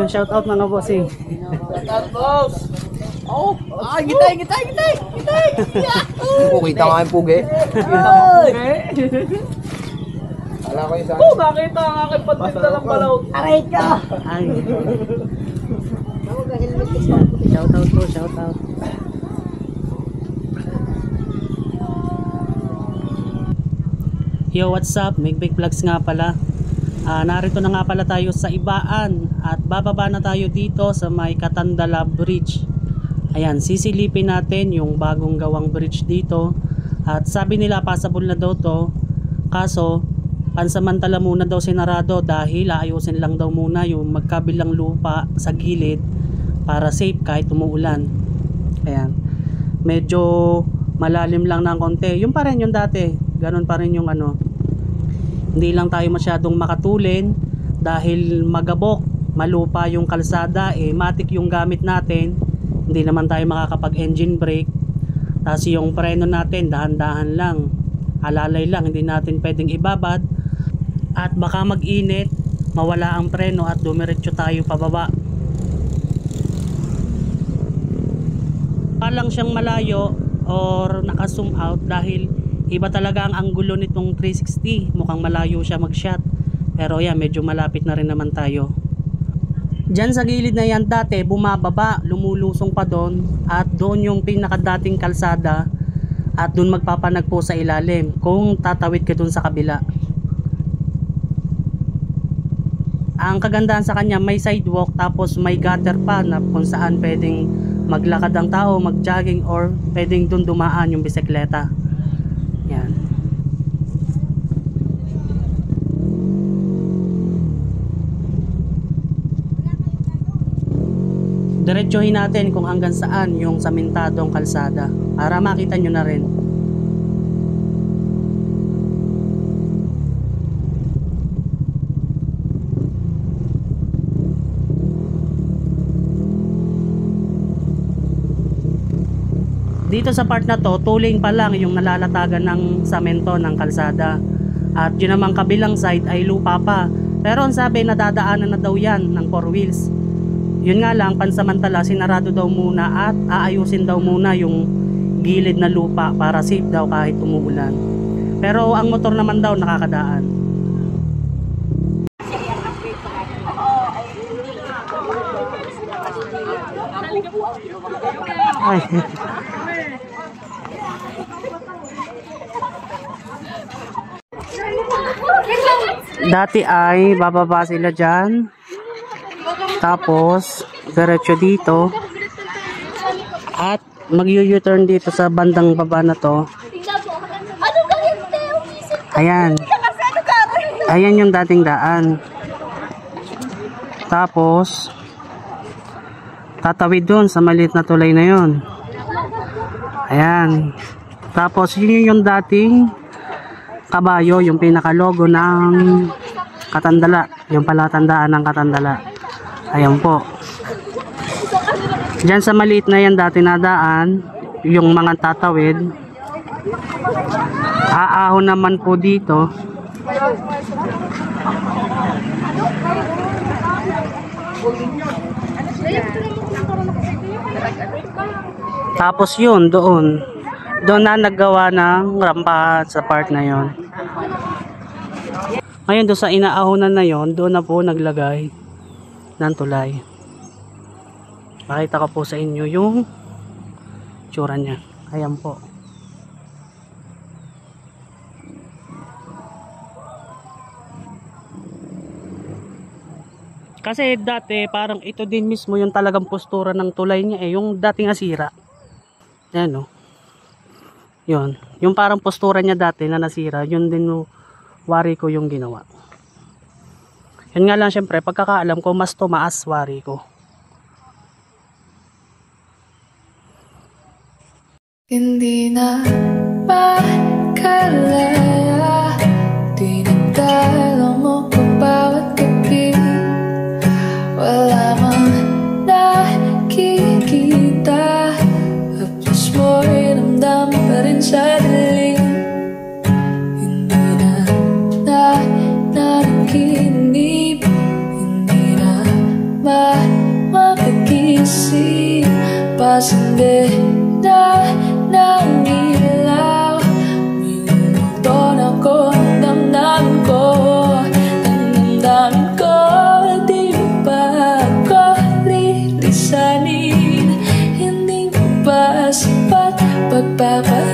Shout out mga bossing. Shout out, boss. Oh, gitay. Kita nga yung pugi. Wala ko yung Oh, nakita ang aking patinda ng balaw. Aray ka! Ay. Shout out po, shout out. Yo, what's up? Big Vlogs nga pala. Narito na nga pala tayo sa Ibaan at bababa na tayo dito sa may Katandala Bridge. Ayan, sisilipin natin yung bagong gawang bridge dito. At sabi nila passable na daw to. Kaso, pansamantala muna daw sinarado dahil aayusin lang daw muna yung magkabilang lupa sa gilid para safe kahit umuulan. Ayan. Medyo malalim lang ng konti. Yung pa rin yung dati. Ganon pa rin yung ano. Hindi lang tayo masyadong makatulin dahil magabok, malupa yung kalsada, matik yung gamit natin. Hindi naman tayo makakapag engine brake. Tapos yung preno natin dahan-dahan lang, alalay lang, hindi natin pwedeng ibabad at baka mag-init, mawala ang preno at dumiretso tayo pababa. Palang siyang malayo or naka-zoom out dahil iba talaga ang anggulo nitong 360. Mukhang malayo siya mag-shot. Pero yan, medyo malapit na rin naman tayo. Diyan sa gilid na yan dati, bumababa, lumulusong pa doon. At doon yung pinakadating kalsada. At doon magpapanagpo sa ilalim. Kung tatawid ka doon sa kabila. Ang kagandahan sa kanya, may sidewalk. Tapos may gutter pa na kung saan pwedeng maglakad ang tao, mag-jogging, or pwedeng doon dumaan yung bisikleta. Yan. Diretsuhin natin kung hanggang saan yung samentadong kalsada para makita nyo na rin. Dito sa part na to, tuling pa lang yung nalalatagan ng samento ng kalsada. At yun namang kabilang side ay lupa pa. Pero ang sabi, nadadaanan na daw yan ng 4 wheels. Yun nga lang, pansamantala, sinarado daw muna at aayusin daw muna yung gilid na lupa para safe daw kahit umuulan. Pero ang motor naman daw nakakadaan. Ay. Dati ay bababa sila dyan, tapos diretso dito at mag-u-turn dito sa bandang baba na to. Ayan, ayan yung dating daan. Tapos tatawid dun sa maliit na tulay na yon. Ayan, tapos yun yung dating kabayo, yung pinaka-logo ng Katandala, yung palatandaan ng Katandala. Ayan po. Diyan sa maliit na yan dati nadaan, yung mga tatawid. Aahon naman po dito. Tapos yun, doon na naggawa ng rampa sa part na yon. Ngayon doon sa inaahunan na yon, doon na po naglagay ng tulay. Pakita ko po sa inyo yung tsura niya. Ayan po. Kasi dati parang ito din mismo yung talagang postura ng tulay niya, yung dating nasira. Ayan o. Yun. Yung parang postura niya dati na nasira, yun din yung wari ko yung ginawa. Yun nga lang, syempre pagkakaalam ko mas tumaas wari ko. Hindi na makalaya, dinadala mo pa bawat gabi. Wala mang nakikita, hapos mo'y ramdam pa rin sa dilim. Hindi na nakikita ganda ng ilaw. Minuton ako ng damdamin ko, ng damdamin ko. Di mo ba ako lilisanin? Hindi mo ba sapat pagpapalagay?